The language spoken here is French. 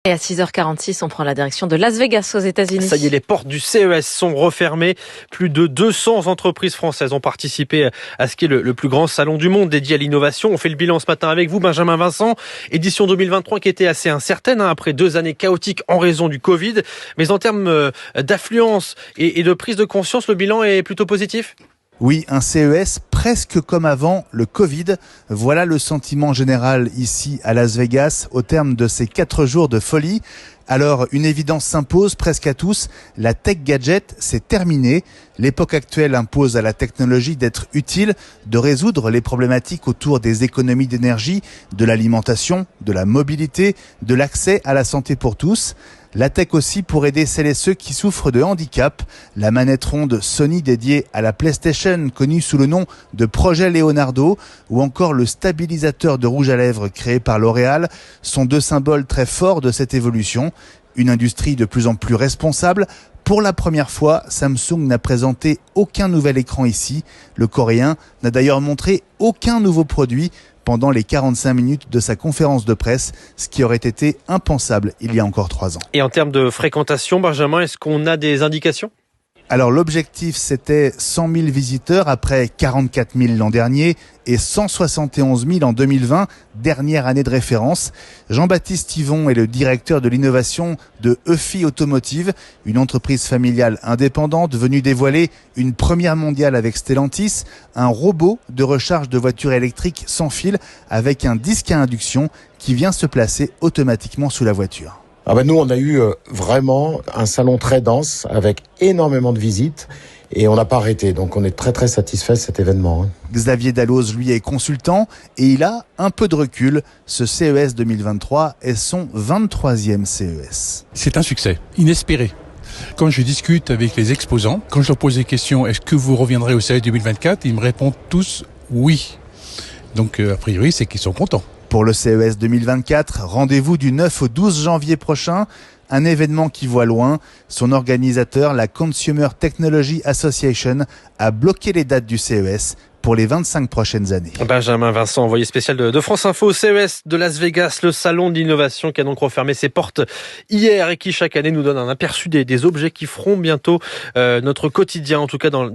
Et à 6h46, on prend la direction de Las Vegas aux États-Unis. Ça y est, les portes du CES sont refermées. Plus de 200 entreprises françaises ont participé à ce qui est le plus grand salon du monde dédié à l'innovation. On fait le bilan ce matin avec vous, Benjamin Vincent. Édition 2023 qui était assez incertaine après 2 années chaotiques en raison du Covid. Mais en termes d'affluence et de prise de conscience, le bilan est plutôt positif ? Oui, un CES presque comme avant le Covid. Voilà le sentiment général ici à Las Vegas au terme de ces 4 jours de folie. Alors, une évidence s'impose presque à tous, la tech gadget, c'est terminé. L'époque actuelle impose à la technologie d'être utile, de résoudre les problématiques autour des économies d'énergie, de l'alimentation, de la mobilité, de l'accès à la santé pour tous. La tech aussi pour aider celles et ceux qui souffrent de handicap. La manette ronde Sony dédiée à la PlayStation, connue sous le nom de Projet Leonardo, ou encore le stabilisateur de rouge à lèvres créé par L'Oréal, sont 2 symboles très forts de cette évolution. Une industrie de plus en plus responsable. Pour la première fois, Samsung n'a présenté aucun nouvel écran ici. Le Coréen n'a d'ailleurs montré aucun nouveau produit pendant les 45 minutes de sa conférence de presse, ce qui aurait été impensable il y a encore 3 ans. Et en termes de fréquentation, Benjamin, est-ce qu'on a des indications ? Alors l'objectif c'était 100 000 visiteurs après 44 000 l'an dernier et 171 000 en 2020, dernière année de référence. Jean-Baptiste Yvon est le directeur de l'innovation de EFI Automotive, une entreprise familiale indépendante venue dévoiler une première mondiale avec Stellantis, un robot de recharge de voitures électriques sans fil avec un disque à induction qui vient se placer automatiquement sous la voiture. Nous, on a eu vraiment un salon très dense avec énormément de visites et on n'a pas arrêté. Donc, on est très, très satisfait de cet événement. Xavier Dalloz, lui, est consultant et il a un peu de recul. Ce CES 2023 est son 23e CES. C'est un succès inespéré. Quand je discute avec les exposants, quand je leur pose des questions, est-ce que vous reviendrez au CES 2024 ? Ils me répondent tous oui. Donc, a priori, c'est qu'ils sont contents. Pour le CES 2024, rendez-vous du 9 au 12 janvier prochain, un événement qui voit loin. Son organisateur, la Consumer Technology Association, a bloqué les dates du CES pour les 25 prochaines années. Benjamin Vincent, envoyé spécial de France Info au CES de Las Vegas, le salon d'innovation qui a donc refermé ses portes hier et qui chaque année nous donne un aperçu des objets qui feront bientôt notre quotidien, en tout cas dans